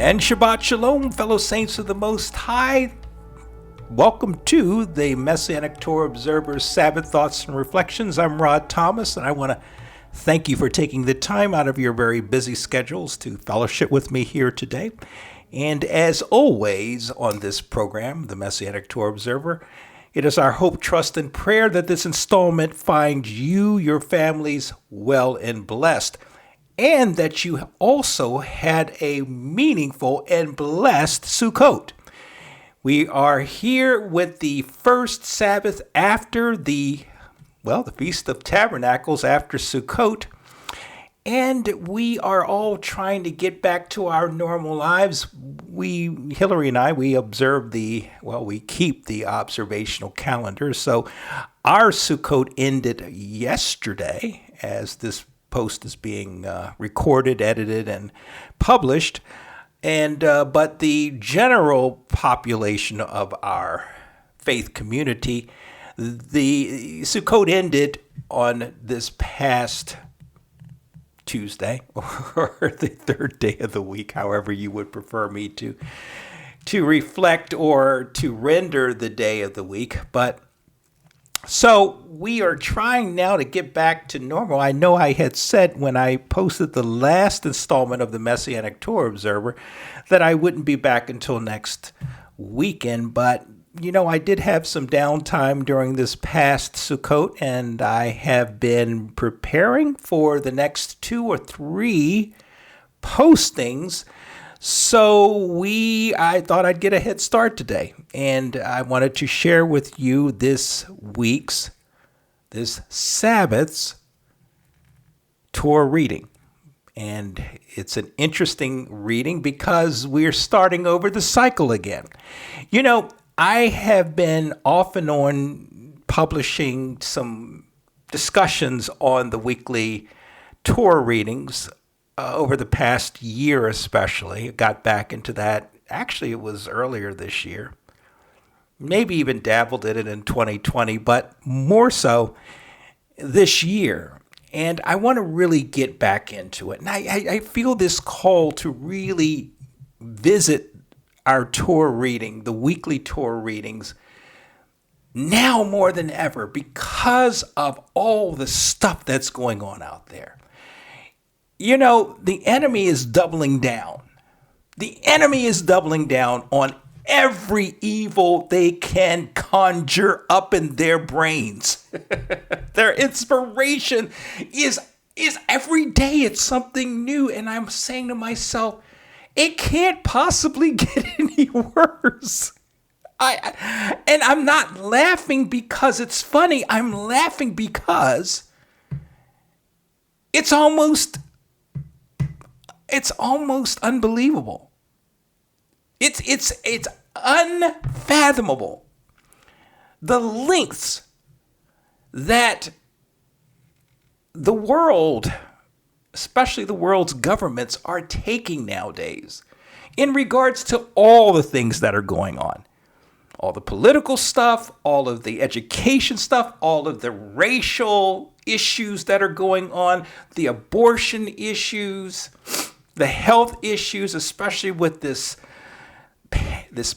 And Shabbat Shalom, fellow saints of the Most High. Welcome to the Messianic Torah Observer's Sabbath Thoughts and Reflections. I'm Rod Thomas, and I want to thank you for taking the time out of your very busy schedules to fellowship with me here today. And as always on this program, the Messianic Torah Observer, it is our hope, trust, and prayer that this installment finds you, your families, well and blessed, and that you also had a meaningful and blessed Sukkot. We are here with the first Sabbath after the Feast of Tabernacles after Sukkot, and we are all trying to get back to our normal lives. Hillary and I, we keep the observational calendar, so our Sukkot ended yesterday as this post is being recorded, edited, and published. But the general population of our faith community, the Sukkot ended on this past Tuesday, or the third day of the week, however you would prefer me to reflect or to render the day of the week. But so we are trying now to get back to normal. I know I had said when I posted the last installment of the Messianic Torah Observer that I wouldn't be back until next weekend, but I did have some downtime during this past Sukkot, and I have been preparing for the next 2 or 3 postings. So I thought I'd get a head start today, and I wanted to share with you this Sabbath's Torah reading. And it's an interesting reading because we're starting over the cycle again. I have been off and on publishing some discussions on the weekly Torah readings over the past year especially. I got back into that. Actually, it was earlier this year. Maybe even dabbled in it in 2020, but more so this year. And I want to really get back into it. And I feel this call to really visit our Torah reading, the weekly Torah readings, now more than ever because of all the stuff that's going on out there. The enemy is doubling down. The enemy is doubling down on every evil they can conjure up in their brains. Their inspiration is every day it's something new. And I'm saying to myself, it can't possibly get any worse. And I'm not laughing because it's funny. I'm laughing because it's almost unbelievable. It's unfathomable the lengths that the world, especially the world's governments, are taking nowadays in regards to all the things that are going on. All the political stuff, all of the education stuff, all of the racial issues that are going on, the abortion issues, the health issues, especially with this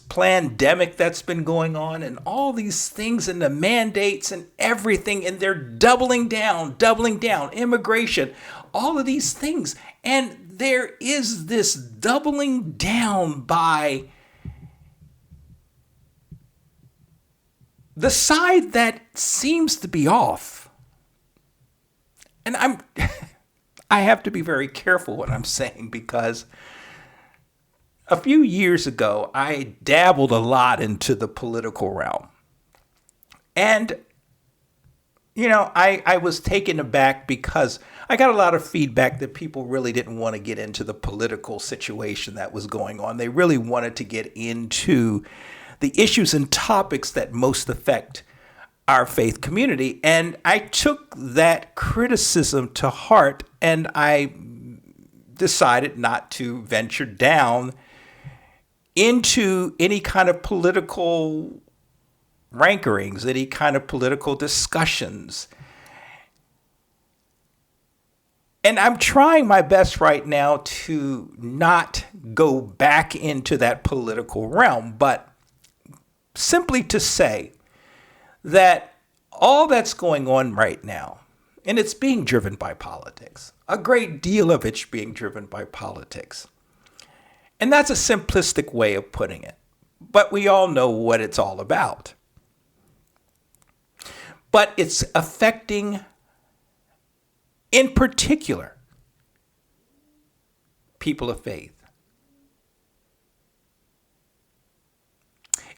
pandemic that's been going on, and all these things and the mandates and everything, and they're doubling down, immigration, all of these things. And there is this doubling down by the side that seems to be off. And I have to be very careful what I'm saying because a few years ago, I dabbled a lot into the political realm. And, I was taken aback because I got a lot of feedback that people really didn't want to get into the political situation that was going on. They really wanted to get into the issues and topics that most affect our faith community. And I took that criticism to heart, and I decided not to venture down into any kind of political rankerings, any kind of political discussions. And I'm trying my best right now to not go back into that political realm, but simply to say that all that's going on right now, and it's being driven by politics, a great deal of it's being driven by politics. And that's a simplistic way of putting it, but we all know what it's all about. But it's affecting, in particular, people of faith.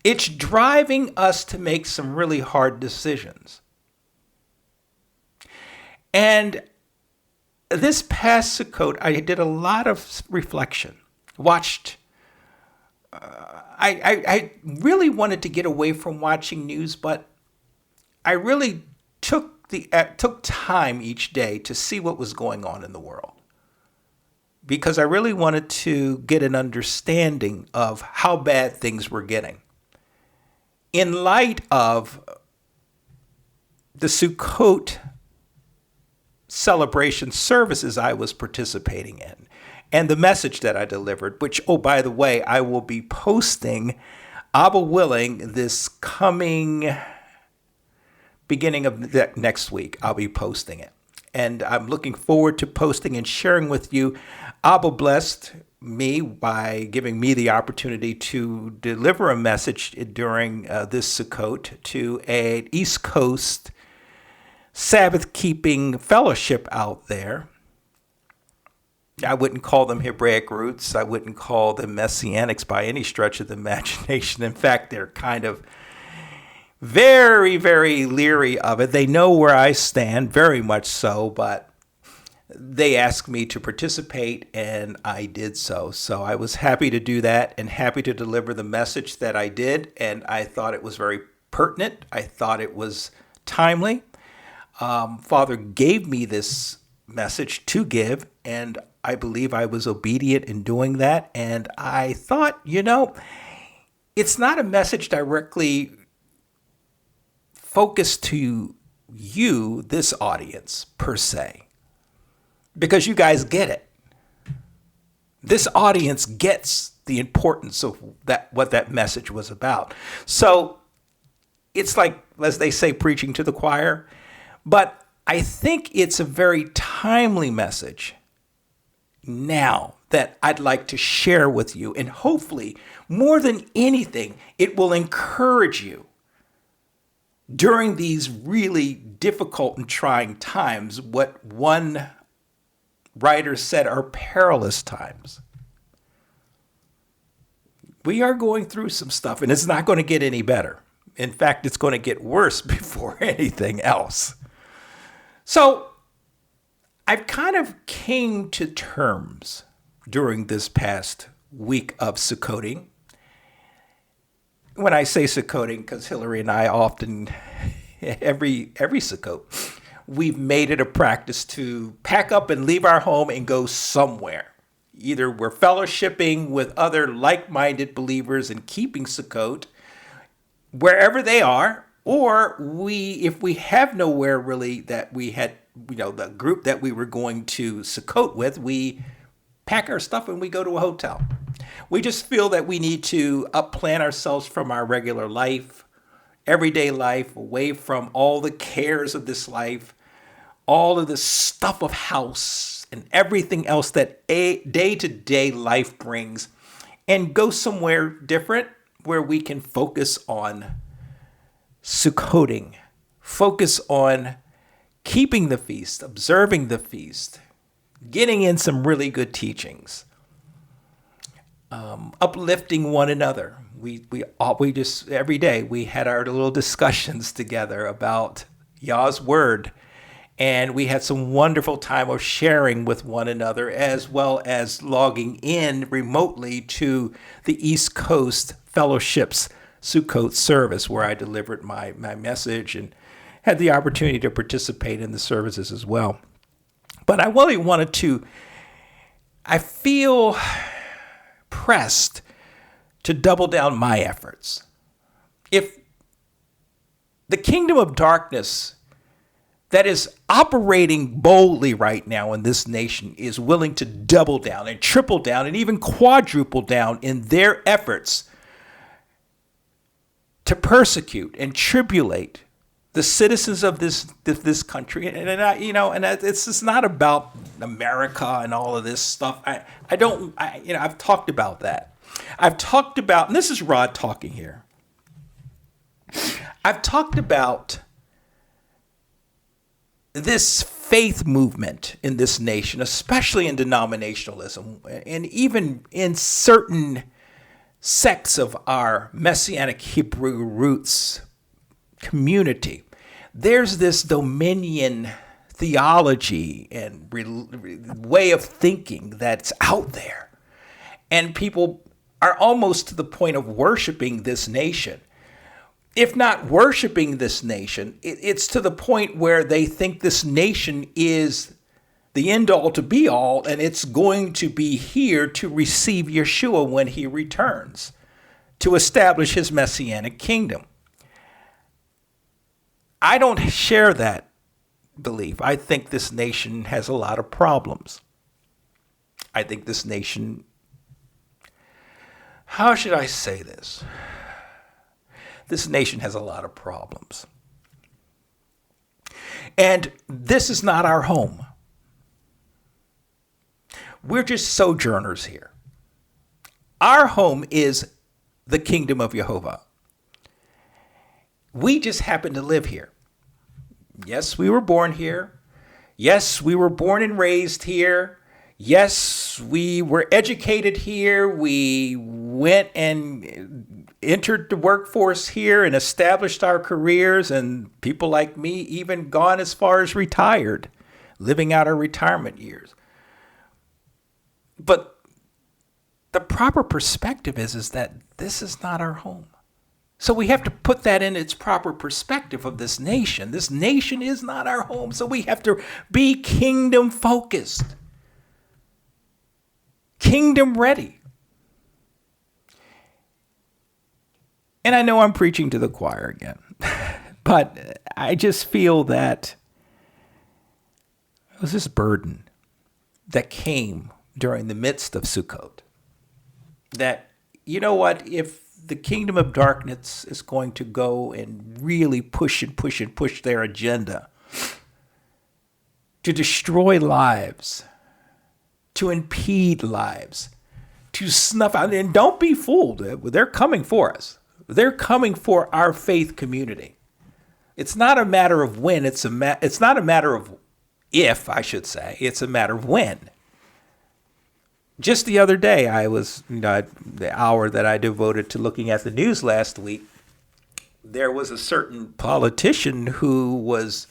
It's driving us to make some really hard decisions. And this past Sukkot, I did a lot of reflection. I really wanted to get away from watching news, but I really took time each day to see what was going on in the world, because I really wanted to get an understanding of how bad things were getting in light of the Sukkot celebration services I was participating in and the message that I delivered, which, oh, by the way, I will be posting, Abba willing, this coming beginning of next week. I'll be posting it. And I'm looking forward to posting and sharing with you. Abba blessed me by giving me the opportunity to deliver a message during this Sukkot to an East Coast Sabbath-keeping fellowship out there. I wouldn't call them Hebraic roots. I wouldn't call them Messianics by any stretch of the imagination. In fact, they're kind of very, very leery of it. They know where I stand, very much so, but they asked me to participate, and I did so. So I was happy to do that and happy to deliver the message that I did, and I thought it was very pertinent. I thought it was timely. Father gave me this message to give, and I believe I was obedient in doing that. And I thought, it's not a message directly focused to you, this audience, per se, because you guys get it. This audience gets the importance of what that message was about. So it's like, as they say, preaching to the choir. But I think it's a very timely message now that I'd like to share with you. And hopefully, more than anything, it will encourage you during these really difficult and trying times, what one writer said are perilous times. We are going through some stuff, and it's not going to get any better. In fact, it's going to get worse before anything else. So I've kind of came to terms during this past week of Sukkoting. When I say Sukkoting, because Hillary and I often, every Sukkot, we've made it a practice to pack up and leave our home and go somewhere. Either we're fellowshipping with other like-minded believers and keeping Sukkot wherever they are, or if we have nowhere really that we had, the group that we were going to Sukkot with, we pack our stuff and we go to a hotel. We just feel that we need to upplan ourselves from our regular life, everyday life, away from all the cares of this life, all of the stuff of house and everything else that a day-to-day life brings, and go somewhere different where we can focus on Sukkoting, focus on keeping the feast, observing the feast, getting in some really good teachings, uplifting one another. We just every day we had our little discussions together about Yah's word, and we had some wonderful time of sharing with one another, as well as logging in remotely to the East Coast Fellowship's Sukkot service, where I delivered my message and had the opportunity to participate in the services as well. But I really I feel pressed to double down my efforts. If the kingdom of darkness that is operating boldly right now in this nation is willing to double down and triple down and even quadruple down in their efforts to persecute and tribulate the citizens of this country. It's just not about America and all of this stuff. I've talked about that. I've talked about, and this is Rod talking here. I've talked about this faith movement in this nation, especially in denominationalism, and even in certain sects of our Messianic Hebrew roots community. There's this dominion theology and way of thinking that's out there. And people are almost to the point of worshiping this nation. If not worshiping this nation, it's to the point where they think this nation is the end all to be all, and it's going to be here to receive Yeshua when he returns to establish his messianic kingdom. I don't share that belief. I think this nation has a lot of problems. I think this nation, how should I say this? This nation has a lot of problems. And this is not our home. We're just sojourners here. Our home is the kingdom of Jehovah. We just happen to live here. Yes, we were born here. Yes, we were born and raised here. Yes, we were educated here. We went and entered the workforce here and established our careers. And people like me even gone as far as retired, living out our retirement years. But the proper perspective is that this is not our home. So we have to put that in its proper perspective of this nation. This nation is not our home. So we have to be kingdom focused, kingdom ready. And I know I'm preaching to the choir again, but I just feel that it was this burden that came during the midst of Sukkot. That, you know what, if the kingdom of darkness is going to go and really push their agenda to destroy lives, to impede lives, to snuff out, and don't be fooled, they're coming for us. They're coming for our faith community. It's not a matter of when, it's not a matter of if, I should say, it's a matter of when. Just the other day, the hour that I devoted to looking at the news last week, there was a certain politician who was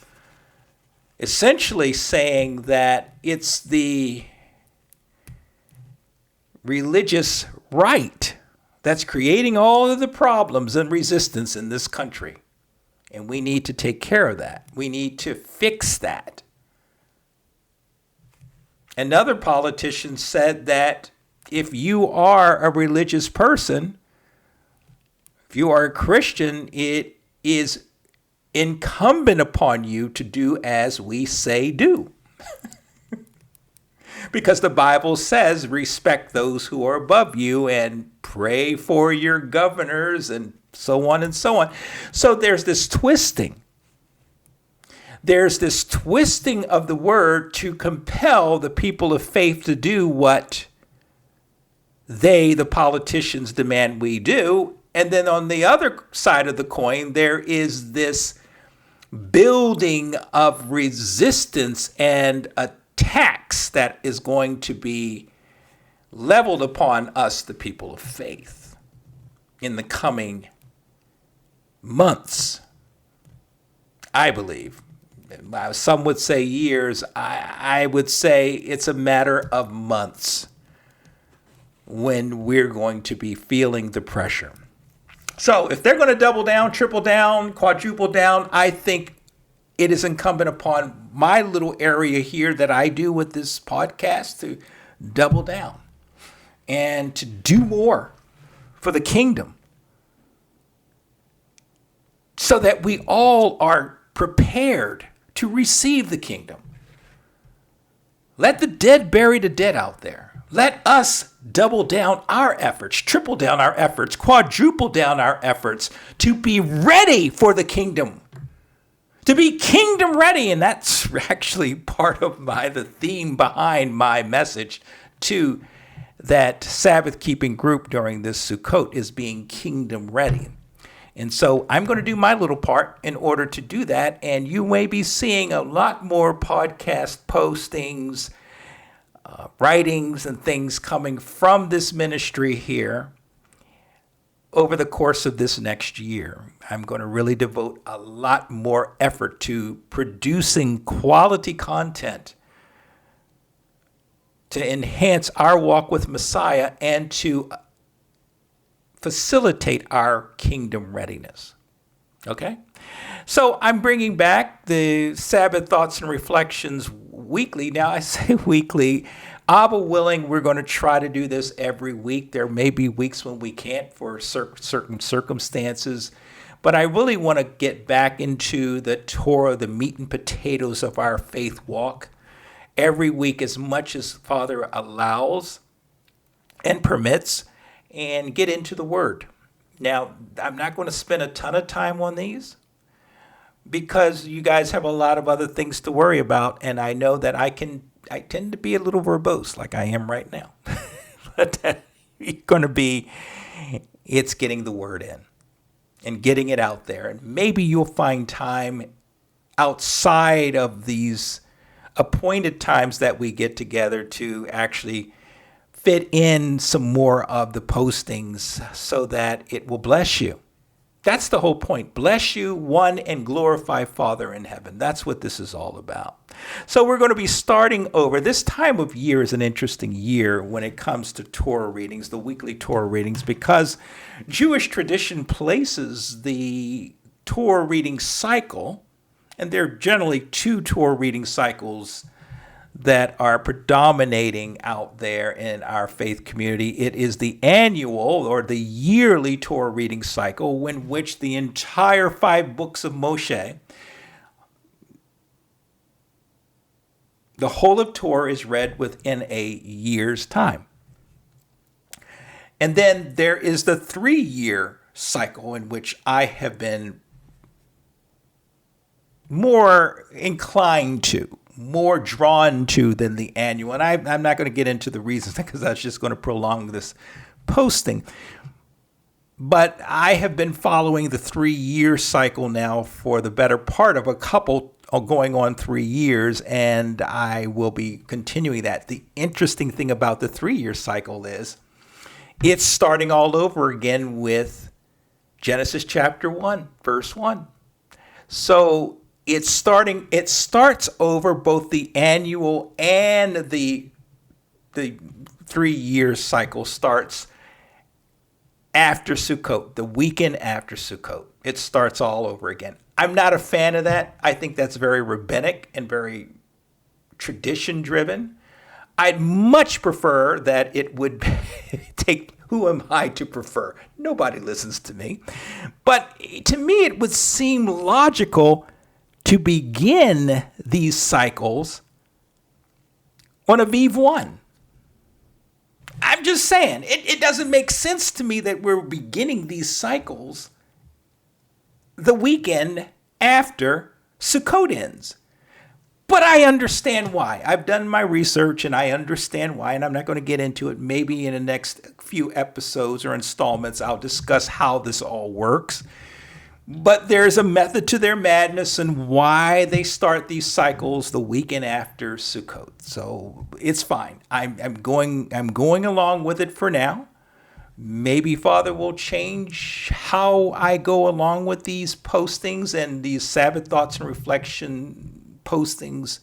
essentially saying that it's the religious right that's creating all of the problems and resistance in this country. And we need to take care of that. We need to fix that. Another politician said that if you are a religious person, if you are a Christian, it is incumbent upon you to do as we say do. Because the Bible says respect those who are above you and pray for your governors and so on and so on. So there's this twisting. There's this twisting of the word to compel the people of faith to do what they, the politicians, demand we do. And then on the other side of the coin, there is this building of resistance and attacks that is going to be leveled upon us, the people of faith, in the coming months, I believe. Some would say years. I would say it's a matter of months when we're going to be feeling the pressure. So if they're going to double down, triple down, quadruple down, I think it is incumbent upon my little area here that I do with this podcast to double down and to do more for the kingdom so that we all are prepared to receive the kingdom. Let the dead bury the dead out there. Let us double down our efforts, triple down our efforts, quadruple down our efforts to be ready for the kingdom. To be kingdom ready. And that's actually part of the theme behind my message to that Sabbath keeping group during this Sukkot is being kingdom ready. And so I'm going to do my little part in order to do that. And you may be seeing a lot more podcast postings, writings and things coming from this ministry here over the course of this next year. I'm going to really devote a lot more effort to producing quality content to enhance our walk with Messiah and to facilitate our kingdom readiness. Okay? So I'm bringing back the Sabbath Thoughts and Reflections weekly. Now, I say weekly. Abba willing, we're going to try to do this every week. There may be weeks when we can't for certain circumstances. But I really want to get back into the Torah, the meat and potatoes of our faith walk, every week as much as Father allows and permits, and get into the Word. Now, I'm not going to spend a ton of time on these because you guys have a lot of other things to worry about, and I know that I tend to be a little verbose like I am right now. But it's getting the Word in and getting it out there. And maybe you'll find time outside of these appointed times that we get together to actually fit in some more of the postings so that it will bless you. That's the whole point. Bless you, one, and glorify Father in heaven. That's what this is all about. So we're going to be starting over. This time of year is an interesting year when it comes to Torah readings, the weekly Torah readings, because Jewish tradition places the Torah reading cycle, and there are generally two Torah reading cycles that are predominating out there in our faith community. It is the annual or the yearly Torah reading cycle in which the entire 5 books of Moshe, the whole of Torah, is read within a year's time. And then there is the 3-year cycle in which I have been more inclined to, more drawn to than the annual. And I'm not going to get into the reasons because that's just going to prolong this posting. But I have been following the 3-year cycle now for the better part of a couple going on 3 years, and I will be continuing that. The interesting thing about the 3-year cycle is it's starting all over again with Genesis chapter 1, verse 1. So it starts over both the annual and the 3-year cycle starts after Sukkot, the weekend after Sukkot. It starts all over again. I'm not a fan of that. I think that's very rabbinic and very tradition driven. I'd much prefer that it would take, who am I to prefer? Nobody listens to me. But to me, it would seem logical to begin these cycles on Aviv 1. I'm just saying, it doesn't make sense to me that we're beginning these cycles the weekend after Sukkot ends. But I understand why. I've done my research and I understand why, and I'm not going to get into it. Maybe in the next few episodes or installments, I'll discuss how this all works. But there's a method to their madness and why they start these cycles the weekend after Sukkot. So it's fine. I'm going along with it for now. Maybe Father will change how I go along with these postings and these Sabbath thoughts and reflection postings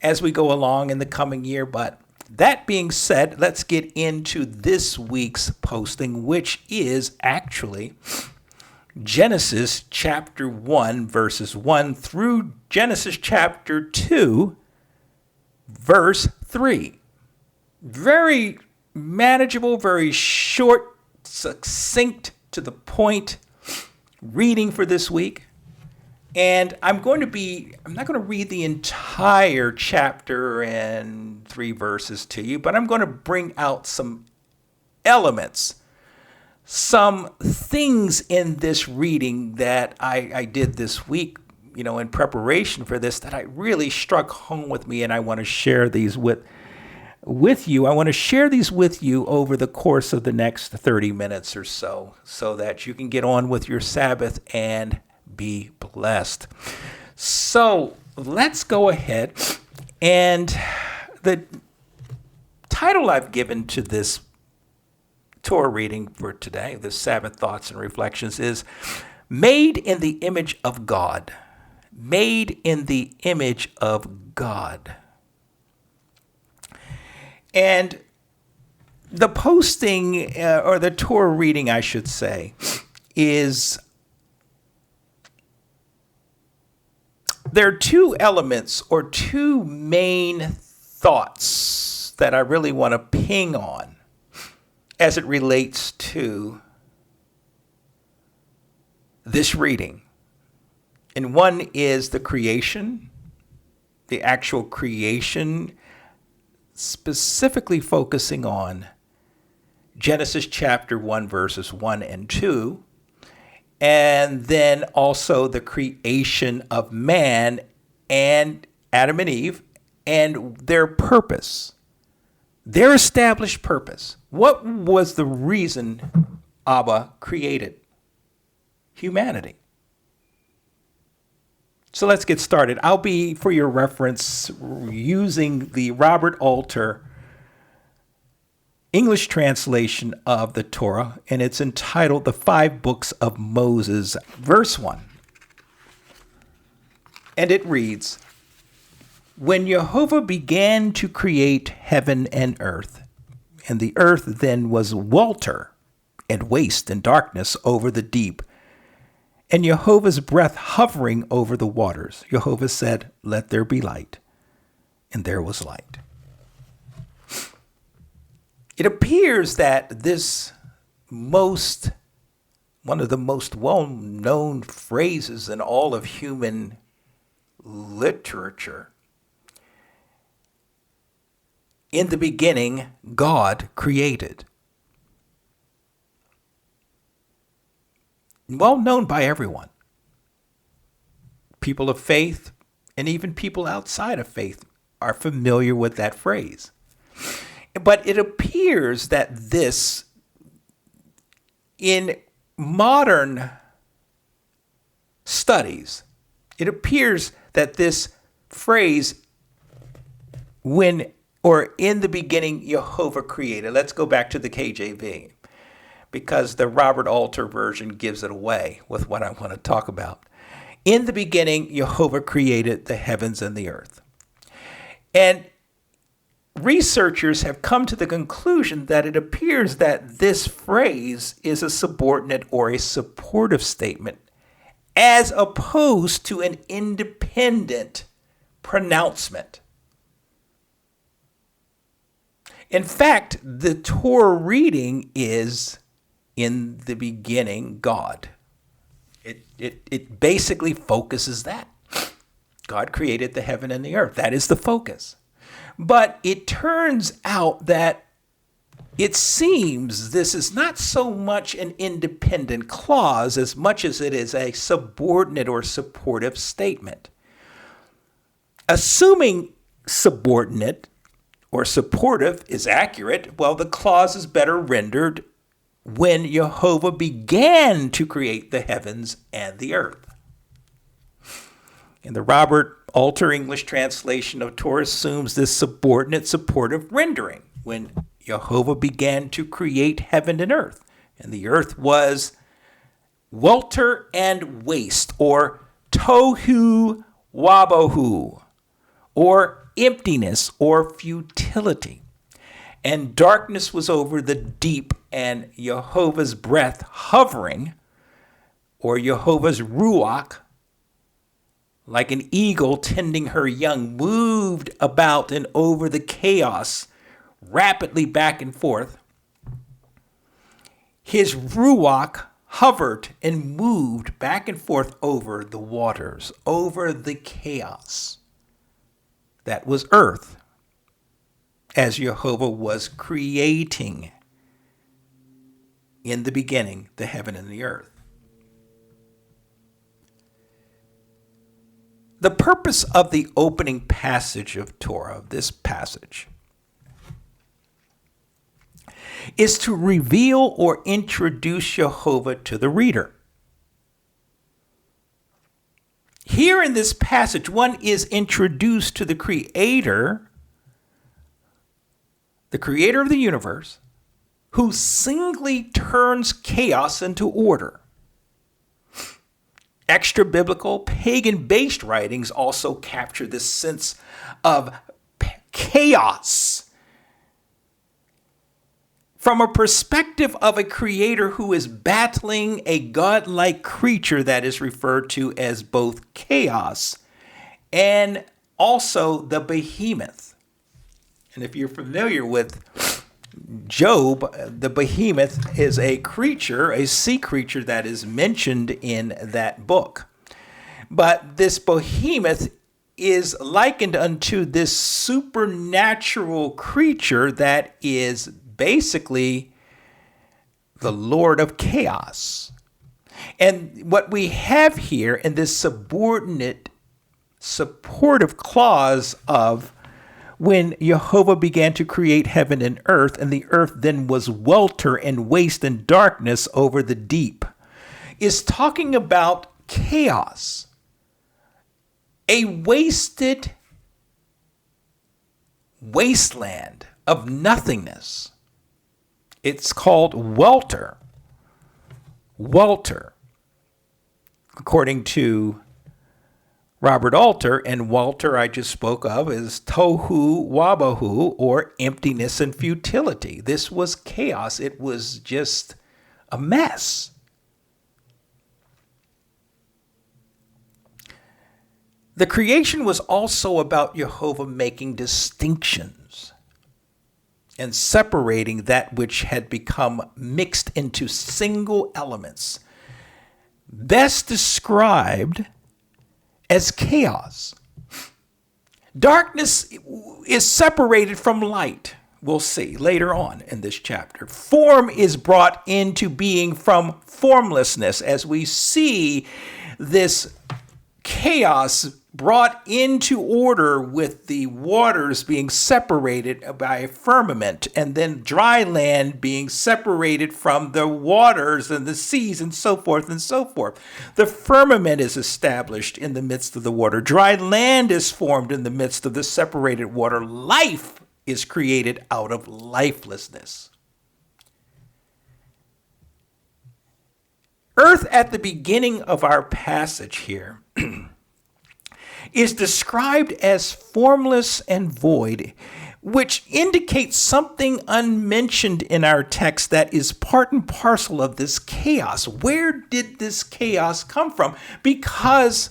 as we go along in the coming year. But that being said, let's get into this week's posting, which is actually Genesis chapter 1, verses 1 through Genesis chapter 2, verse 3. Very manageable, very short, succinct, to the point reading for this week. And I'm not going to read the entire chapter and 3 verses to you, but I'm going to bring out some elements, some things in this reading that I did this week, in preparation for this, that I really struck home with me, and I want to share these with you. I want to share these with you over the course of the next 30 minutes or so that you can get on with your Sabbath and be blessed. So let's go ahead, and the title I've given to this Torah reading for today, the Sabbath Thoughts and Reflections, is Made in the Image of God. Made in the Image of God. And the posting, or the Torah reading, I should say, is, there are two elements or two main thoughts that I really want to ping on as it relates to this reading. And one is the creation, the actual creation, specifically focusing on Genesis chapter 1, verses 1 and 2, and then also the creation of man and Adam and Eve and their purpose, their established purpose. What was the reason Abba created humanity? So let's get started. I'll be, for your reference, using the Robert Alter English translation of the Torah, and it's entitled The Five Books of Moses, verse 1. And it reads, When Jehovah began to create heaven and earth, and the earth then was welter and waste and darkness over the deep, and Jehovah's breath hovering over the waters. Jehovah said, Let there be light. And there was light. It appears that this one of the most well-known phrases in all of human literature, in the beginning, God created. Well known by everyone. People of faith and even people outside of faith are familiar with that phrase. But it appears that this, in modern studies, it appears that this phrase, in the beginning, Jehovah created. Let's go back to the KJV, because the Robert Alter version gives it away with what I want to talk about. In the beginning, Jehovah created the heavens and the earth. And researchers have come to the conclusion that it appears that this phrase is a subordinate or a supportive statement, as opposed to an independent pronouncement. In fact, the Torah reading is, in the beginning, God. It basically focuses that. God created the heaven and the earth. That is the focus. But it turns out that it seems this is not so much an independent clause as much as it is a subordinate or supportive statement. Assuming subordinate or supportive is accurate, well, the clause is better rendered when Jehovah began to create the heavens and the earth. And the Robert Alter English translation of Torah assumes this subordinate supportive rendering, when Jehovah began to create heaven and earth. And the earth was welter and waste, or tohu wabohu, or emptiness or futility. And darkness was over the deep, and Jehovah's breath hovering, or Jehovah's ruach, like an eagle tending her young, moved about and over the chaos, rapidly back and forth. His ruach hovered and moved back and forth over the waters, over the chaos that was earth, as Jehovah was creating in the beginning the heaven and the earth. The purpose of the opening passage of Torah, this passage, is to reveal or introduce Jehovah to the reader. Here in this passage, one is introduced to the Creator of the universe, who singly turns chaos into order. Extra-biblical, pagan-based writings also capture this sense of chaos from a perspective of a creator who is battling a godlike creature that is referred to as both chaos and also the behemoth. And if you're familiar with Job, the behemoth is a creature, a sea creature that is mentioned in that book. But this behemoth is likened unto this supernatural creature that is basically the Lord of chaos. And what we have here in this subordinate, supportive clause of when Jehovah began to create heaven and earth, and the earth then was welter and waste and darkness over the deep, is talking about chaos. A wasted wasteland of nothingness. It's called welter. Welter. According to Robert Alter, and Walter I just spoke of, is tohu wabohu, or emptiness and futility. This was chaos. It was just a mess. The creation was also about Jehovah making distinctions and separating that which had become mixed into single elements, best described as chaos. Darkness is separated from light. We'll see later on in this chapter. Form is brought into being from formlessness, as we see this chaos brought into order with the waters being separated by a firmament, and then dry land being separated from the waters and the seas, and so forth and so forth. The firmament is established in the midst of the water. Dry land is formed in the midst of the separated water. Life is created out of lifelessness. Earth at the beginning of our passage here is described as formless and void, which indicates something unmentioned in our text that is part and parcel of this chaos. Where did this chaos come from? Because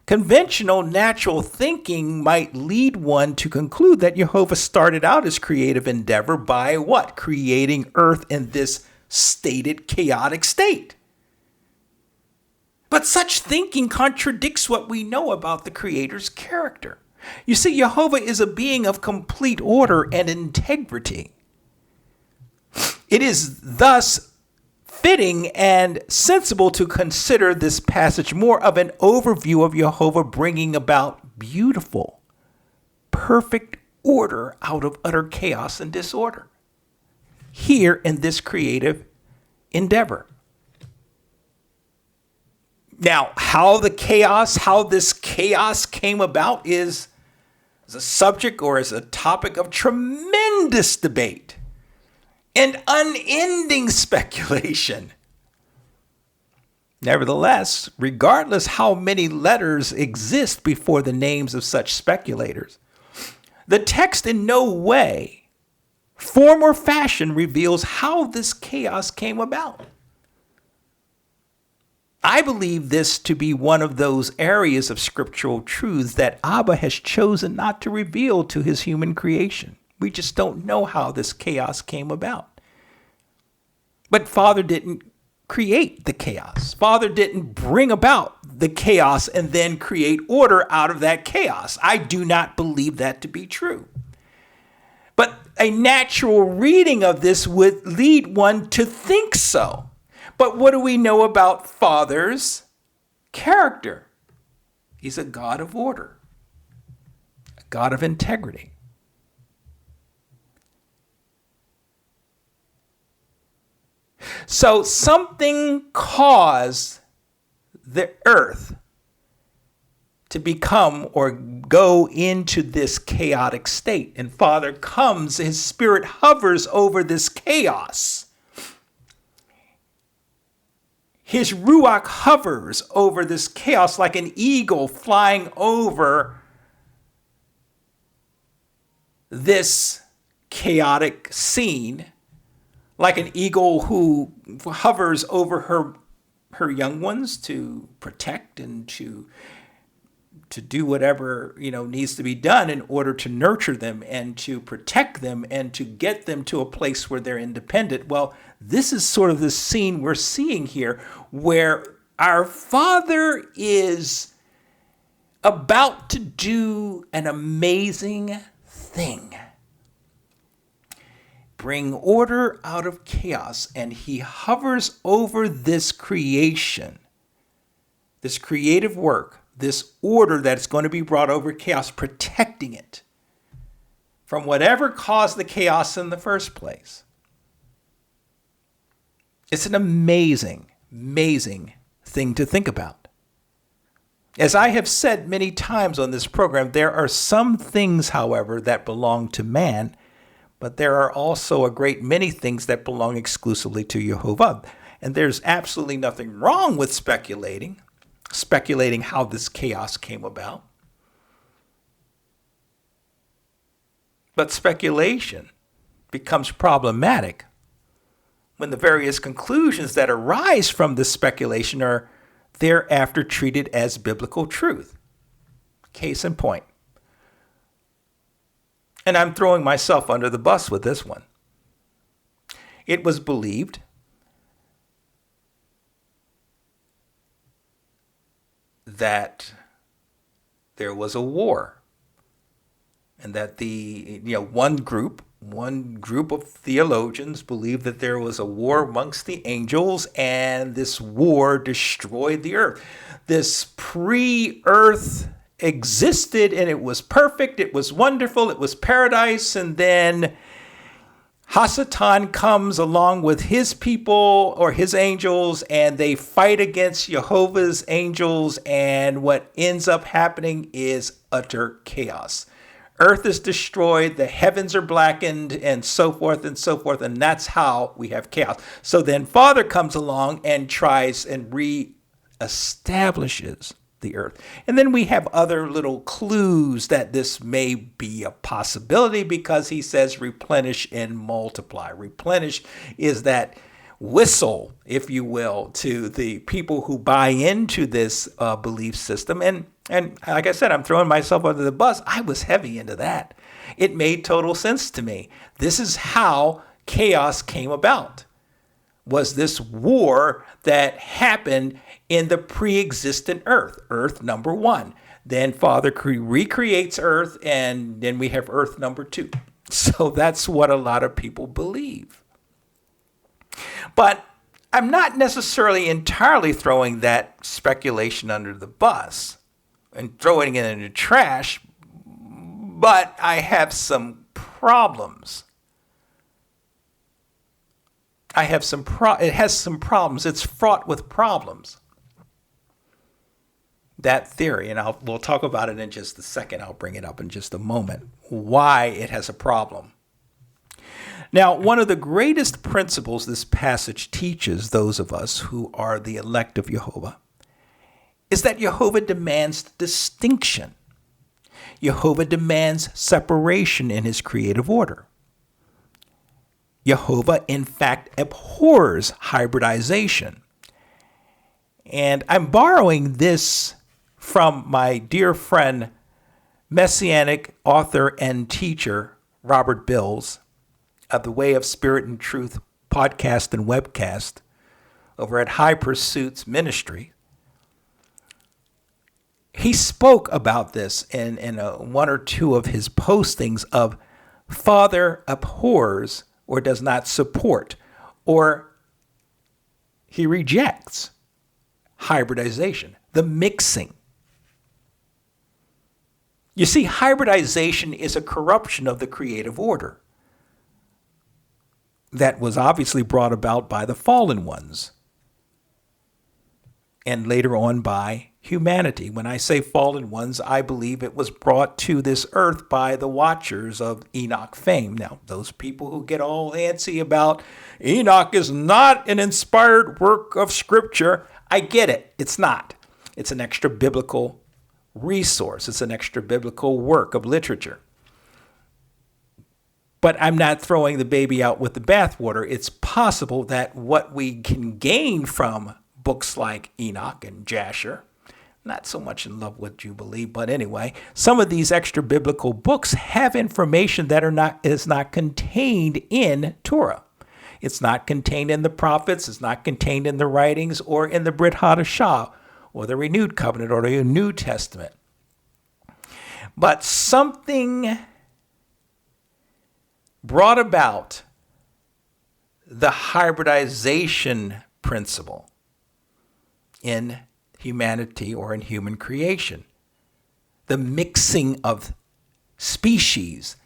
conventional natural thinking might lead one to conclude that Jehovah started out his creative endeavor by what? Creating earth in this stated chaotic state. But such thinking contradicts what we know about the Creator's character. You see, Jehovah is a being of complete order and integrity. It is thus fitting and sensible to consider this passage more of an overview of Jehovah bringing about beautiful, perfect order out of utter chaos and disorder here in this creative endeavor. Now, how this chaos came about is a subject or is a topic of tremendous debate and unending speculation. Nevertheless, regardless how many letters exist before the names of such speculators, the text in no way, form or fashion reveals how this chaos came about. I believe this to be one of those areas of scriptural truths that Abba has chosen not to reveal to his human creation. We just don't know how this chaos came about. But Father didn't create the chaos. Father didn't bring about the chaos and then create order out of that chaos. I do not believe that to be true. But a natural reading of this would lead one to think so. But what do we know about Father's character? He's a God of order, a God of integrity. So something caused the earth to become or go into this chaotic state. And Father comes, his spirit hovers over this chaos. His ruach hovers over this chaos like an eagle flying over this chaotic scene, like an eagle who hovers over her young ones to protect and to do whatever needs to be done in order to nurture them and to protect them and to get them to a place where they're independent. Well, this is sort of the scene we're seeing here, where our Father is about to do an amazing thing. Bring order out of chaos, and he hovers over this creation, this creative work, this order that's going to be brought over chaos, protecting it from whatever caused the chaos in the first place. It's an amazing, amazing thing to think about. As I have said many times on this program, there are some things, however, that belong to man, but there are also a great many things that belong exclusively to Jehovah. And there's absolutely nothing wrong with speculating how this chaos came about. But speculation becomes problematic when the various conclusions that arise from this speculation are thereafter treated as biblical truth. Case in point. And I'm throwing myself under the bus with this one. It was believed that there was a war, and that one group of theologians believed that there was a war amongst the angels, and this war destroyed the earth. This pre-earth existed, and it was perfect, it was wonderful, it was paradise, and then Hasatan comes along with his people or his angels, and they fight against Jehovah's angels, and what ends up happening is utter chaos. Earth is destroyed, the heavens are blackened, and so forth, and that's how we have chaos. So then Father comes along and tries and reestablishes the earth. And then we have other little clues that this may be a possibility, because he says replenish and multiply. Replenish is that whistle, if you will, to the people who buy into this belief system. And like I said, I'm throwing myself under the bus. I was heavy into that. It made total sense to me. This is how chaos came about, was this war that happened in the pre-existent earth number one. Then Father recreates earth, and then we have earth number two. So that's what a lot of people believe. But I'm not necessarily entirely throwing that speculation under the bus and throwing it in the trash, but I have some problems. It has some problems. It's fraught with problems. That theory, and we'll talk about it in just a second. I'll bring it up in just a moment, why it has a problem. Now, one of the greatest principles this passage teaches those of us who are the elect of Jehovah is that Jehovah demands distinction. Jehovah demands separation in his creative order. Jehovah, in fact, abhors hybridization. And I'm borrowing this from my dear friend, Messianic author and teacher, Robert Bills, of the Way of Spirit and Truth podcast and webcast, over at High Pursuits Ministry, he spoke about this in one or two of his postings of Father abhors or does not support, or he rejects hybridization, the mixing. You see, hybridization is a corruption of the creative order that was obviously brought about by the fallen ones and later on by humanity. When I say fallen ones, I believe it was brought to this earth by the watchers of Enoch fame. Now, those people who get all antsy about Enoch is not an inspired work of Scripture, I get it. It's not. It's an extra biblical resource. It's an extra biblical work of literature. But I'm not throwing the baby out with the bathwater. It's possible that what we can gain from books like Enoch and Jasher, not so much in love with Jubilee, but anyway, some of these extra biblical books have information that is not contained in Torah. It's not contained in the prophets. It's not contained in the writings or in the Brit Hadashah or the Renewed Covenant or the New Testament. But something brought about the hybridization principle in humanity or in human creation. The mixing of species,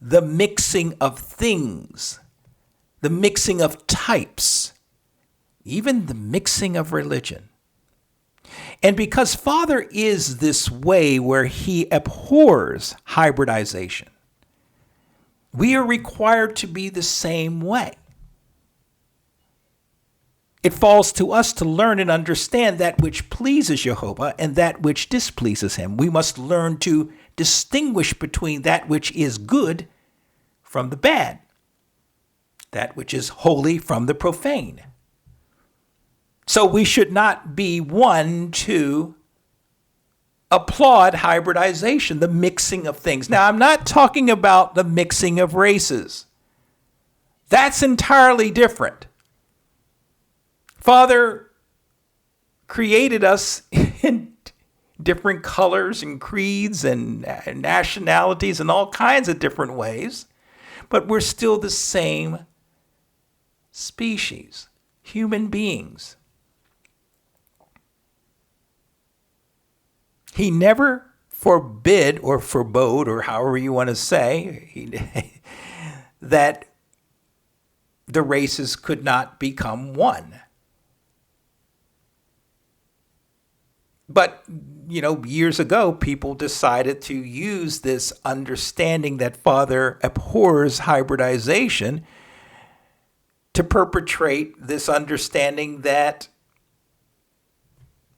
the mixing of things, the mixing of types, even the mixing of religion. And because Father is this way where he abhors hybridization, we are required to be the same way. It falls to us to learn and understand that which pleases Jehovah and that which displeases him. We must learn to distinguish between that which is good from the bad, that which is holy from the profane. So we should not be one to applaud hybridization, the mixing of things. Now, I'm not talking about the mixing of races. That's entirely different. Father created us in different colors and creeds and nationalities and all kinds of different ways, but we're still the same species, human beings. He never forbid or forbode, or however you want to say, that the races could not become one. But, years ago, people decided to use this understanding that Father abhors hybridization to perpetrate this understanding that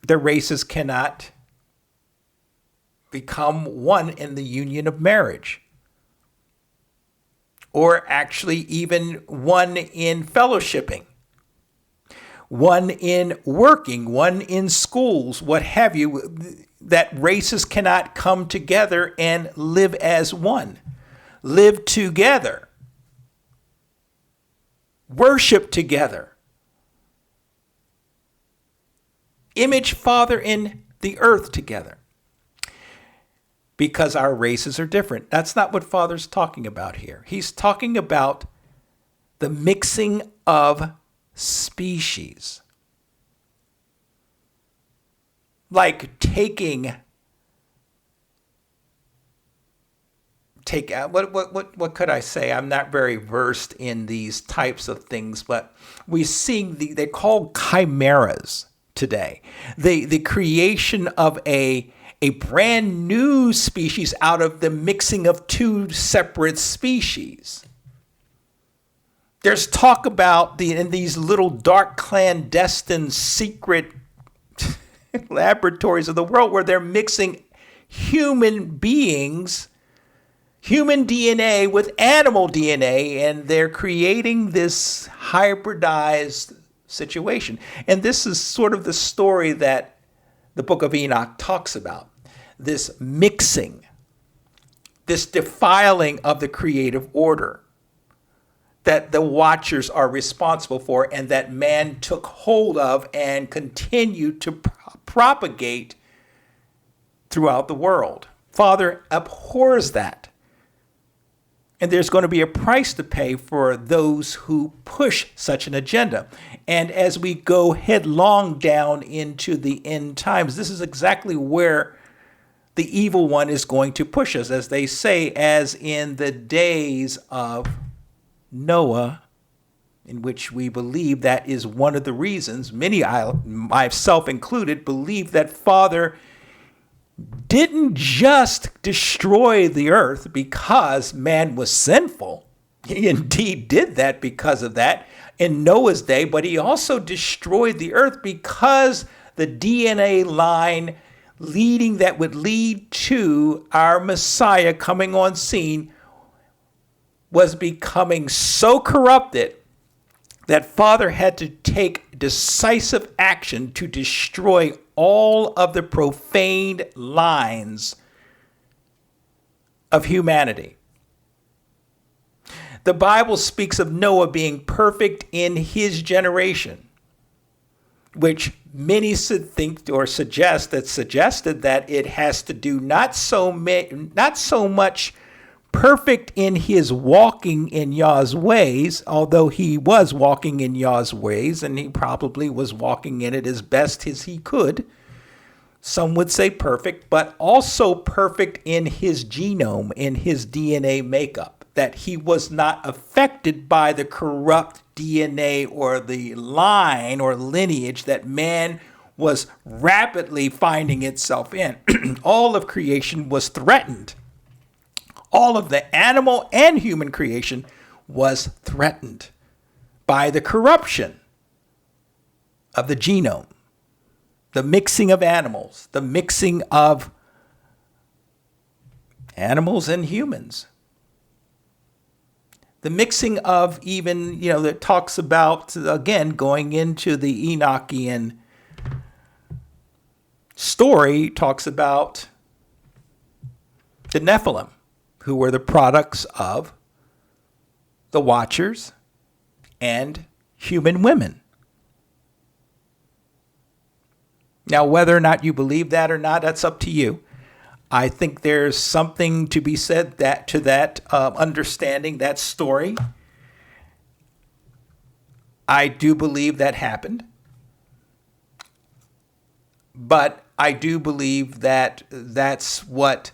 the races cannot become one in the union of marriage, or actually even one in fellowshipping, one in working, one in schools, what have you, that races cannot come together and live as one, live together, worship together, image Father in the earth together. Because our races are different. That's not what Father's talking about here. He's talking about the mixing of species. Like what could I say? I'm not very versed in these types of things, but we're seeing they're called chimeras today. The creation of a brand new species out of the mixing of two separate species. There's talk about in these little dark clandestine secret laboratories of the world where they're mixing human beings, human DNA with animal DNA, and they're creating this hybridized situation. And this is sort of the story that the book of Enoch talks about. This mixing, this defiling of the creative order, that the watchers are responsible for and that man took hold of and continued to propagate throughout the world. Father abhors that. And there's going to be a price to pay for those who push such an agenda. And as we go headlong down into the end times, this is exactly where the evil one is going to push us, as they say, as in the days of Noah, in which we believe that is one of the reasons, many, myself included, believe that Father didn't just destroy the earth because man was sinful. He indeed did that because of that in Noah's day, but he also destroyed the earth because the DNA line that would lead to our Messiah coming on scene was becoming so corrupted that Father had to take decisive action to destroy all of the profaned lines of humanity. The Bible speaks of Noah being perfect in his generation, which many suggested that it has to do not so much perfect in his walking in Yah's ways, although he was walking in Yah's ways, and he probably was walking in it as best as he could. Some would say perfect, but also perfect in his genome, in his DNA makeup, that he was not affected by the corrupt DNA or the line or lineage that man was rapidly finding itself in. All of creation was threatened. All of the animal and human creation was threatened by the corruption of the genome, the mixing of animals, the mixing of animals and humans, the mixing of even, that talks about, again, going into the Enochian story, talks about the Nephilim, who were the products of the Watchers and human women. Now, whether or not you believe that or not, that's up to you. I think there's something to be said to that understanding that story. I do believe that happened. But I do believe that that's what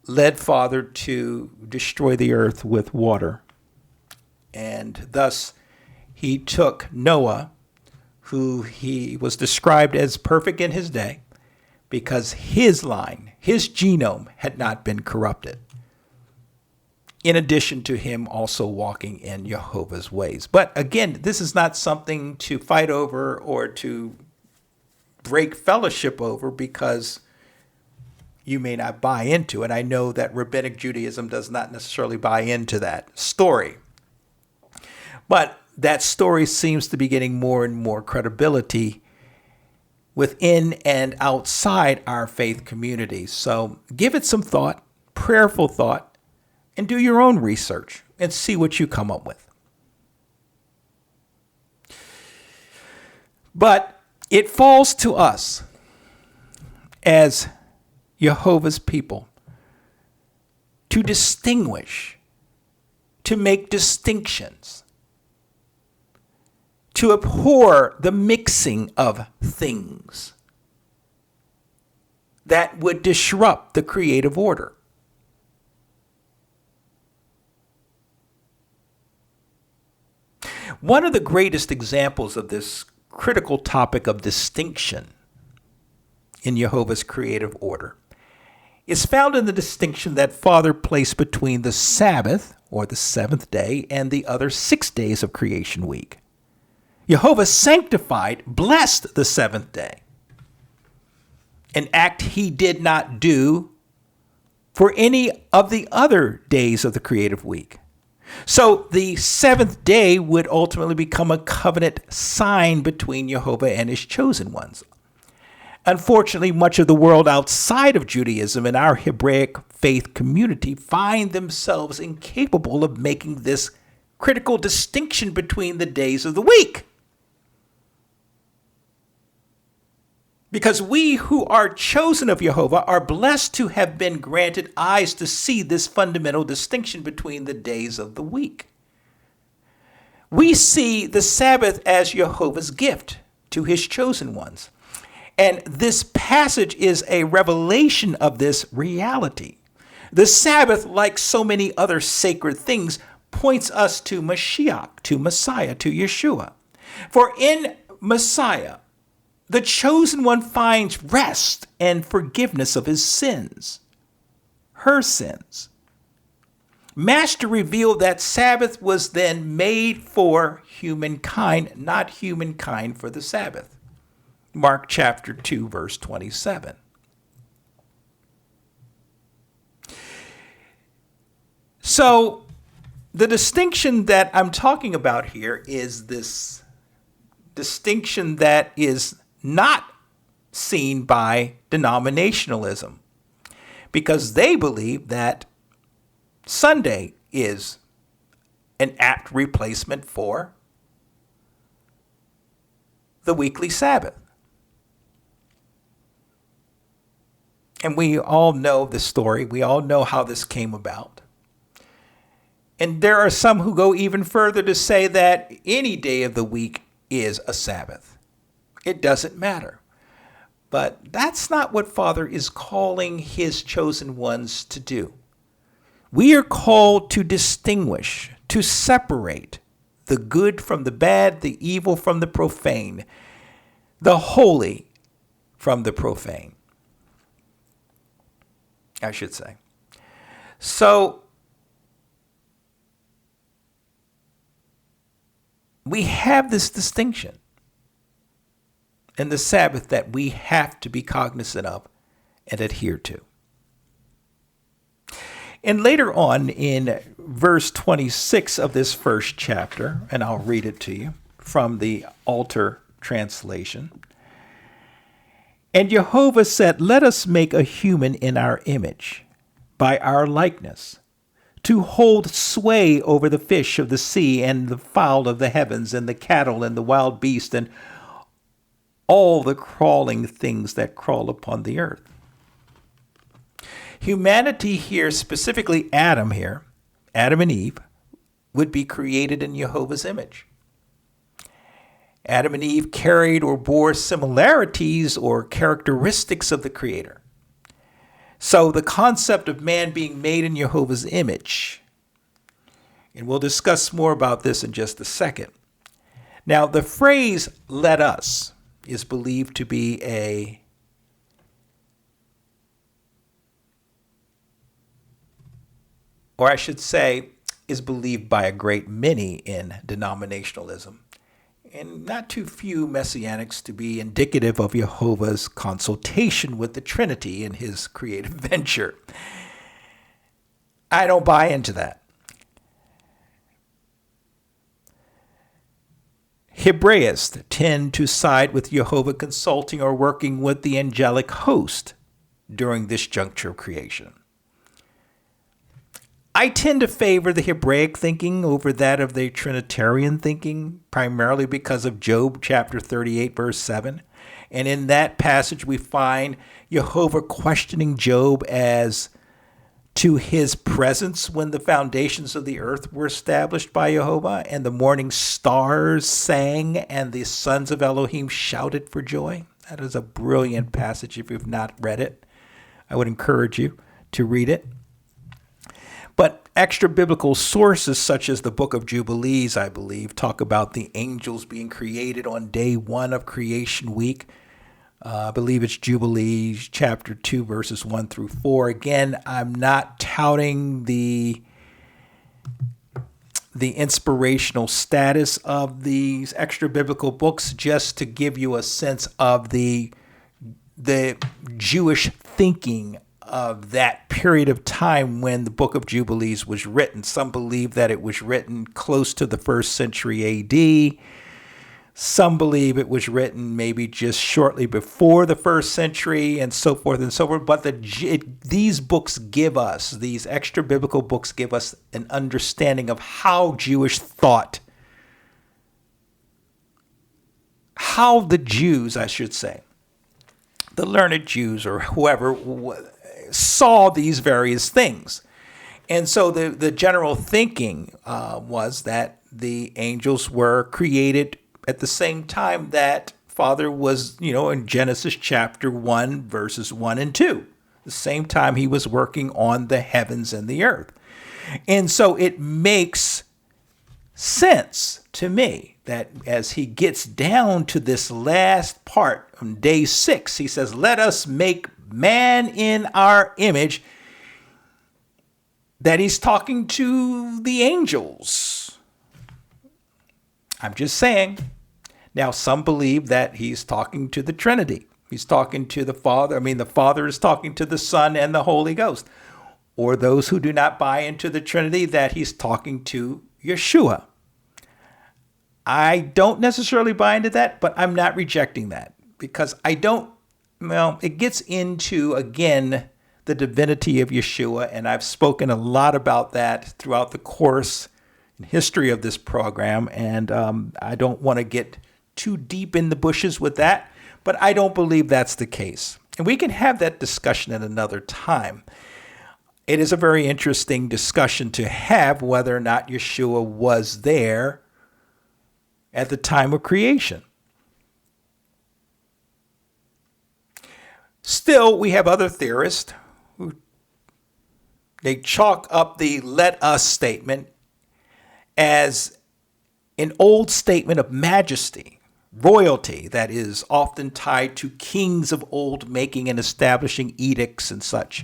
led Father to destroy the earth with water. And thus he took Noah, who he was described as perfect in his day, because his line, his genome had not been corrupted. In addition to him also walking in Jehovah's ways. But again, this is not something to fight over or to break fellowship over, because you may not buy into it. I know that Rabbinic Judaism does not necessarily buy into that story. But that story seems to be getting more and more credibility within and outside our faith community. So give it some thought, prayerful thought, and do your own research and see what you come up with. But it falls to us as Jehovah's people to distinguish, to make distinctions, to abhor the mixing of things that would disrupt the creative order. One of the greatest examples of this critical topic of distinction in Jehovah's creative order is found in the distinction that Father placed between the Sabbath, or the seventh day, and the other 6 days of creation week. Jehovah sanctified, blessed the seventh day, an act he did not do for any of the other days of the creative week. So the seventh day would ultimately become a covenant sign between Jehovah and his chosen ones. Unfortunately, much of the world outside of Judaism and our Hebraic faith community find themselves incapable of making this critical distinction between the days of the week. Because we who are chosen of Jehovah are blessed to have been granted eyes to see this fundamental distinction between the days of the week. We see the Sabbath as Jehovah's gift to his chosen ones. And this passage is a revelation of this reality. The Sabbath, like so many other sacred things, points us to Mashiach, to Messiah, to Yeshua. For in Messiah, the chosen one finds rest and forgiveness of his sins, her sins. Master revealed that Sabbath was then made for humankind, not humankind for the Sabbath. Mark chapter 2, verse 27. So the distinction that I'm talking about here is this distinction that is not seen by denominationalism, because they believe that Sunday is an apt replacement for the weekly Sabbath. And we all know the story. We all know how this came about. And there are some who go even further to say that any day of the week is a Sabbath. It doesn't matter. But that's not what Father is calling his chosen ones to do. We are called to distinguish, to separate the good from the bad, the evil from the profane, the holy from the profane, I should say. So we have this distinction in the Sabbath that we have to be cognizant of and adhere to. And later on in verse 26 of this first chapter, and I'll read it to you from the Alter translation. And Jehovah said, "Let us make a human in our image, by our likeness, to hold sway over the fish of the sea and the fowl of the heavens and the cattle and the wild beast and all the crawling things that crawl upon the earth." Humanity here, specifically Adam and Eve, would be created in Jehovah's image. Adam and Eve carried or bore similarities or characteristics of the Creator. So the concept of man being made in Jehovah's image, and we'll discuss more about this in just a second. Now, the phrase "let us" is believed to be or I should say, is believed by a great many in denominationalism, and not too few Messianics, to be indicative of Jehovah's consultation with the Trinity in his creative venture. I don't buy into that. Hebraists tend to side with Jehovah consulting or working with the angelic host during this juncture of creation. I tend to favor the Hebraic thinking over that of the Trinitarian thinking, primarily because of Job chapter 38, verse 7. And in that passage, we find Jehovah questioning Job as to his presence when the foundations of the earth were established by Jehovah, and the morning stars sang, and the sons of Elohim shouted for joy. That is a brilliant passage. If you've not read it, I would encourage you to read it. But extra biblical sources such as the book of Jubilees, I believe, talk about the angels being created on day one of creation week. I believe it's Jubilees chapter 2, verses 1 through 4. Again, I'm not touting the inspirational status of these extra biblical books, just to give you a sense of the Jewish thinking of that period of time when the book of Jubilees was written. Some believe that it was written close to the 1st century AD. Some believe it was written maybe just shortly before the first century and so forth and so forth. But these books give us, these extra biblical books give us an understanding of how Jewish thought, how the Jews, I should say, the learned Jews or whoever saw these various things. And so the general thinking was that the angels were created at the same time that Father was, in Genesis chapter 1, verses 1 and 2, the same time he was working on the heavens and the earth. And so it makes sense to me that as he gets down to this last part on day 6, he says, let us make man in our image, that he's talking to the angels. I'm just saying. Now, some believe that he's talking to the Trinity. He's talking to the Father. The Father is talking to the Son and the Holy Ghost. Or those who do not buy into the Trinity, that he's talking to Yeshua. I don't necessarily buy into that, but I'm not rejecting that because it gets into, again, the divinity of Yeshua, and I've spoken a lot about that throughout the course and history of this program, and I don't want to get too deep in the bushes with that, but I don't believe that's the case. And we can have that discussion at another time. It is a very interesting discussion to have whether or not Yeshua was there at the time of creation. Still, we have other theorists who they chalk up the "let us" statement as an old statement of majesty, royalty that is often tied to kings of old making and establishing edicts and such.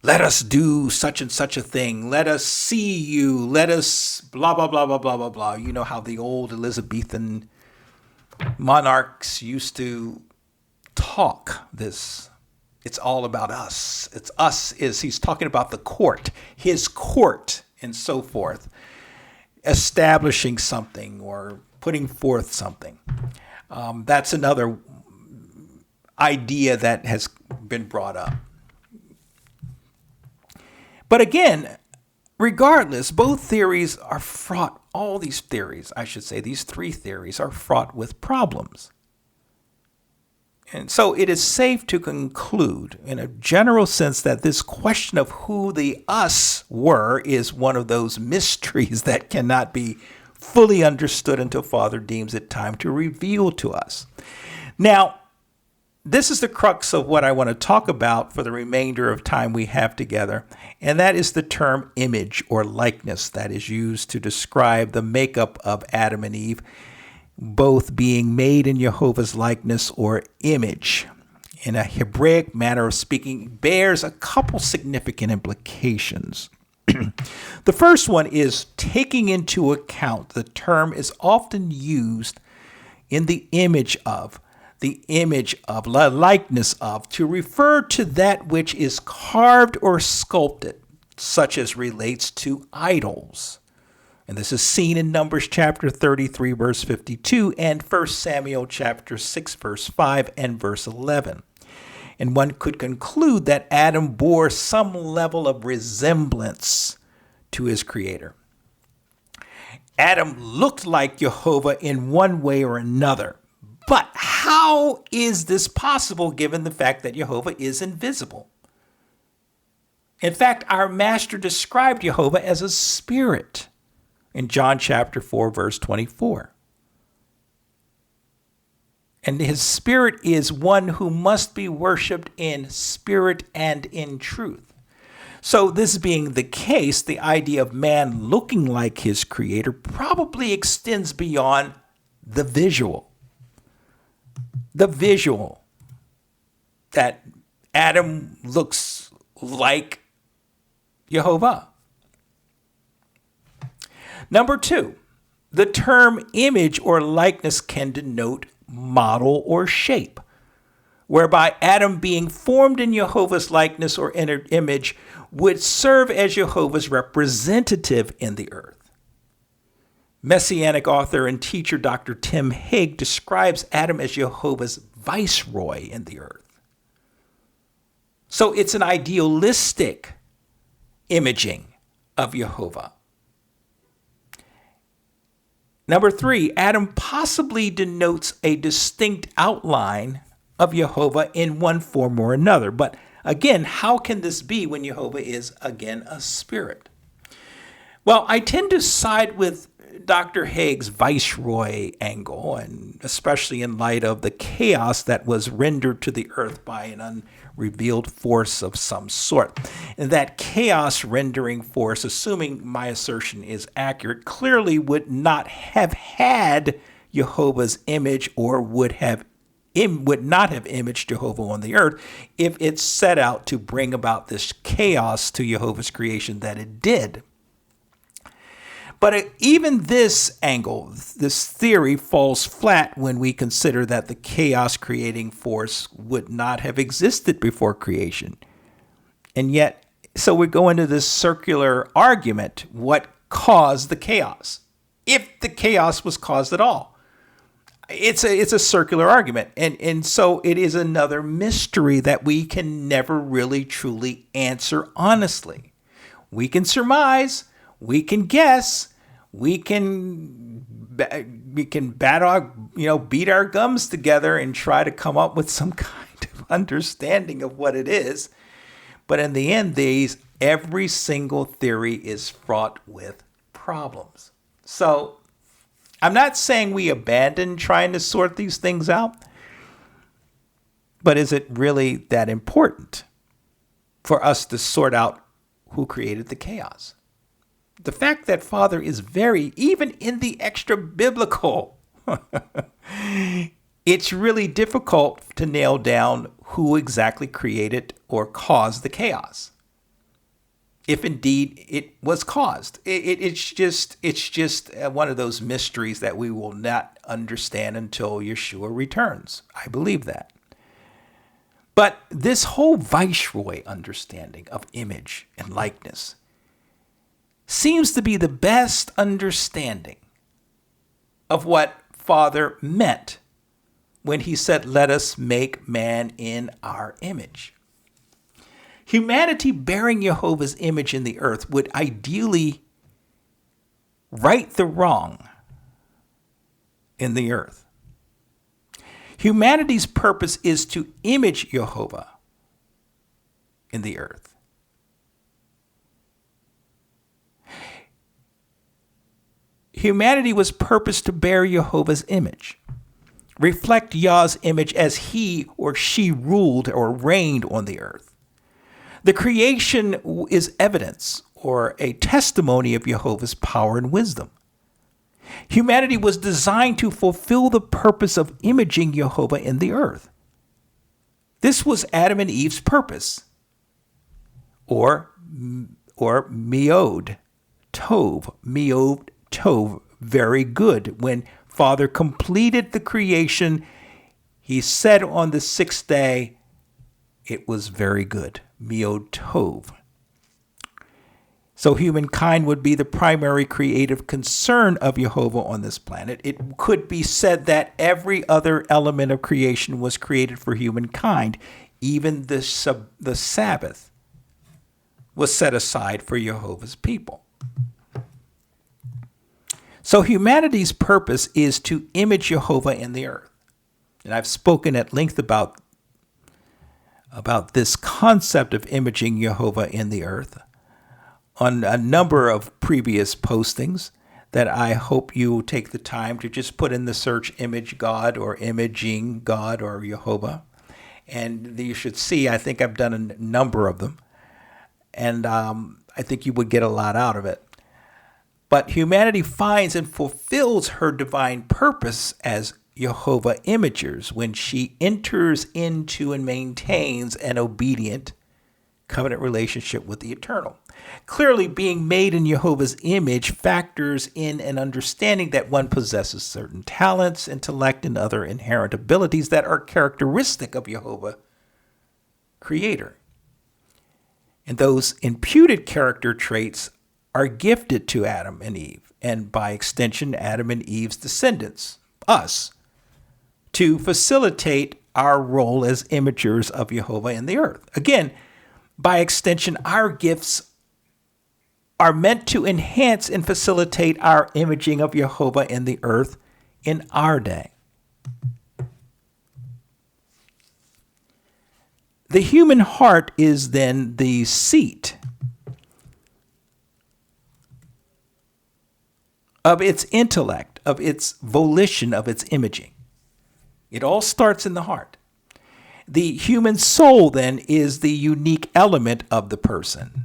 Let us do such and such a thing. Let us see you. Let us blah, blah, blah, blah, blah, blah, blah. You know how the old Elizabethan monarchs used to talk this. It's all about us. It's us he's talking about the court, his court and so forth, establishing something or putting forth something. That's another idea that has been brought up. But again, regardless, both theories are fraught. All these theories, I should say, these three theories are fraught with problems. And so it is safe to conclude in a general sense that this question of who the us were is one of those mysteries that cannot be fully understood until Father deems it time to reveal to us. Now, this is the crux of what I want to talk about for the remainder of time we have together, and that is the term image or likeness that is used to describe the makeup of Adam and Eve, both being made in Jehovah's likeness or image. In a Hebraic manner of speaking, bears a couple significant implications. The first one is taking into account the term is often used in the image of, likeness of, to refer to that which is carved or sculpted, such as relates to idols. And this is seen in Numbers chapter 33, verse 52, and 1 Samuel chapter 6, verse 5 and verse 11. And one could conclude that Adam bore some level of resemblance to his creator. Adam looked like Jehovah in one way or another. But how is this possible given the fact that Jehovah is invisible? In fact, our master described Jehovah as a spirit in John chapter 4, verse 24. And his spirit is one who must be worshiped in spirit and in truth. So this being the case, the idea of man looking like his creator probably extends beyond the visual. The visual that Adam looks like Jehovah. Number two, the term image or likeness can denote model or shape, whereby Adam being formed in Jehovah's likeness or image would serve as Jehovah's representative in the earth. Messianic author and teacher Dr. Tim Higg describes Adam as Jehovah's viceroy in the earth. So it's an idealistic imaging of Jehovah. Number 3, Adam possibly denotes a distinct outline of Jehovah in one form or another. But again, how can this be when Jehovah is, again, a spirit? Well, I tend to side with Dr. Haig's viceroy angle, and especially in light of the chaos that was rendered to the earth by an unrevealed force of some sort. And that chaos rendering force, assuming my assertion is accurate, clearly would not have had Jehovah's image or would not have imaged Jehovah on the earth if it set out to bring about this chaos to Jehovah's creation that it did. But even this angle, this theory, falls flat when we consider that the chaos-creating force would not have existed before creation. And yet, so we go into this circular argument, what caused the chaos? If the chaos was caused at all. It's a circular argument. And so it is another mystery that we can never really truly answer honestly. We can surmise, we can guess, we can beat our gums together and try to come up with some kind of understanding of what it is. But in the end, every single theory is fraught with problems. So I'm not saying we abandon trying to sort these things out, but is it really that important for us to sort out who created the chaos? The fact that Father is even in the extra biblical, it's really difficult to nail down who exactly created or caused the chaos. If indeed it was caused, it's just one of those mysteries that we will not understand until Yeshua returns. I believe that. But this whole viceroy understanding of image and likeness seems to be the best understanding of what Father meant when he said, "Let us make man in our image." Humanity bearing Jehovah's image in the earth would ideally right the wrong in the earth. Humanity's purpose is to image Jehovah in the earth. Humanity was purposed to bear Jehovah's image, reflect Yah's image as he or she ruled or reigned on the earth. The creation is evidence or a testimony of Jehovah's power and wisdom. Humanity was designed to fulfill the purpose of imaging Jehovah in the earth. This was Adam and Eve's purpose, or miod tov, very good. When Father completed the creation, he said on the sixth day, it was very good. Miod tov. So humankind would be the primary creative concern of Jehovah on this planet. It could be said that every other element of creation was created for humankind. Even the Sabbath was set aside for Jehovah's people. So humanity's purpose is to image Jehovah in the earth. And I've spoken at length about this concept of imaging Jehovah in the earth on a number of previous postings that I hope you will take the time to just put in the search image God or imaging God or Jehovah. And you should see, I think I've done a number of them. And I think you would get a lot out of it. But humanity finds and fulfills her divine purpose as Jehovah imagers when she enters into and maintains an obedient covenant relationship with the eternal. Clearly, being made in Jehovah's image factors in an understanding that one possesses certain talents, intellect, and other inherent abilities that are characteristic of Jehovah, Creator. And those imputed character traits are gifted to Adam and Eve, and by extension, Adam and Eve's descendants, us, to facilitate our role as imagers of Jehovah in the earth. Again, by extension, our gifts are meant to enhance and facilitate our imaging of Jehovah in the earth in our day. The human heart is then the seat of its intellect, of its volition, of its imaging. It all starts in the heart. The human soul then is the unique element of the person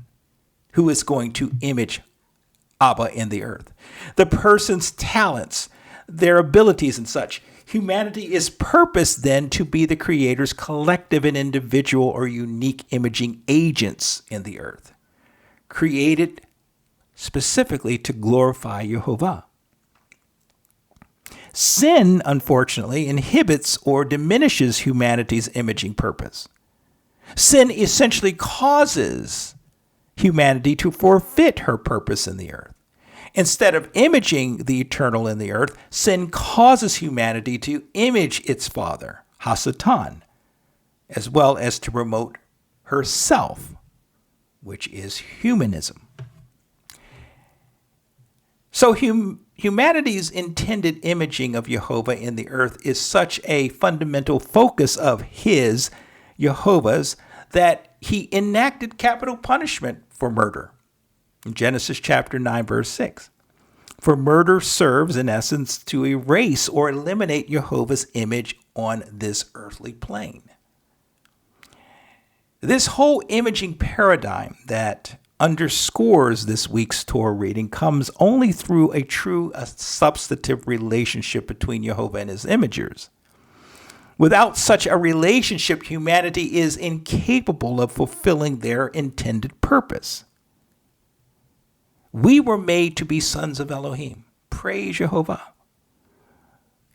who is going to image Abba in the earth. The person's talents, their abilities and such. Humanity is purposed then to be the Creator's collective and individual or unique imaging agents in the earth, created specifically to glorify Jehovah. Sin, unfortunately, inhibits or diminishes humanity's imaging purpose. Sin essentially causes humanity to forfeit her purpose in the earth. Instead of imaging the eternal in the earth, sin causes humanity to image its father, Hasatan, as well as to promote herself, which is humanism. So humanity's intended imaging of Jehovah in the earth is such a fundamental focus of his, Jehovah's, that he enacted capital punishment for murder. In Genesis chapter 9, verse 6. For murder serves, in essence, to erase or eliminate Jehovah's image on this earthly plane. This whole imaging paradigm that underscores this week's Torah reading comes only through a true substantive relationship between Jehovah and his imagers. Without such a relationship, humanity is incapable of fulfilling their intended purpose. We were made to be sons of Elohim. Praise Jehovah.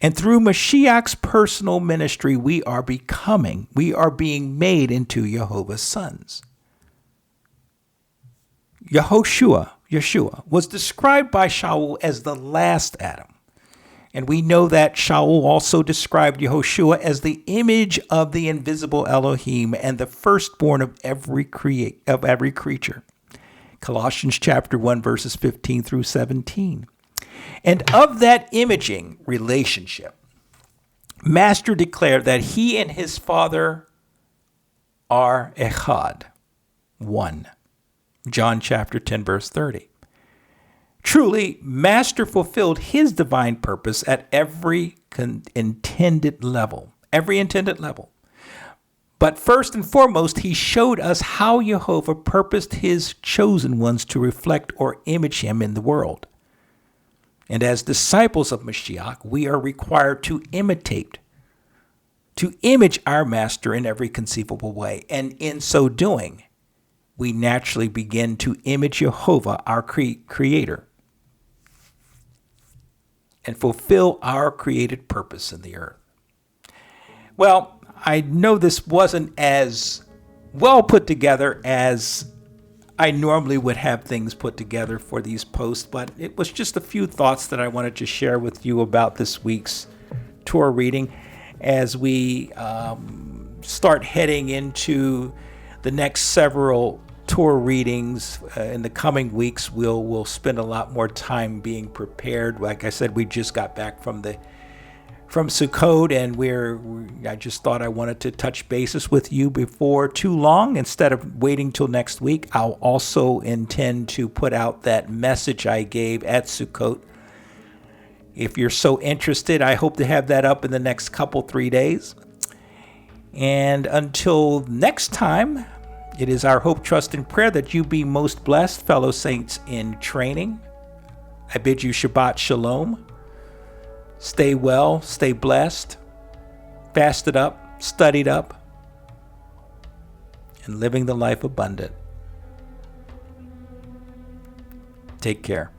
And through Mashiach's personal ministry, we are being made into Jehovah's sons. Yeshua, was described by Shaul as the last Adam. And we know that Shaul also described Yehoshua as the image of the invisible Elohim and the firstborn of every creature. Colossians chapter 1, verses 15 through 17. And of that imaging relationship, Master declared that he and his Father are echad, one. John chapter 10, verse 30. Truly, Master fulfilled his divine purpose at every intended level. But first and foremost, he showed us how Jehovah purposed his chosen ones to reflect or image him in the world. And as disciples of Mashiach, we are required to image our Master in every conceivable way. And in so doing, we naturally begin to image Jehovah, our Creator, and fulfill our created purpose in the earth. Well, I know this wasn't as well put together as I normally would have things put together for these posts, but it was just a few thoughts that I wanted to share with you about this week's Torah reading as we start heading into the next several Torah readings in the coming weeks. We'll spend a lot more time being prepared. Like I said, we just got back from Sukkot, and I just thought I wanted to touch bases with you before too long. Instead of waiting till next week, I'll also intend to put out that message I gave at Sukkot. If you're so interested, I hope to have that up in the next 3 days. And until next time, it is our hope, trust, and prayer that you be most blessed, fellow saints in training. I bid you Shabbat Shalom. Stay well, stay blessed, fasted up, studied up, and living the life abundant. Take care.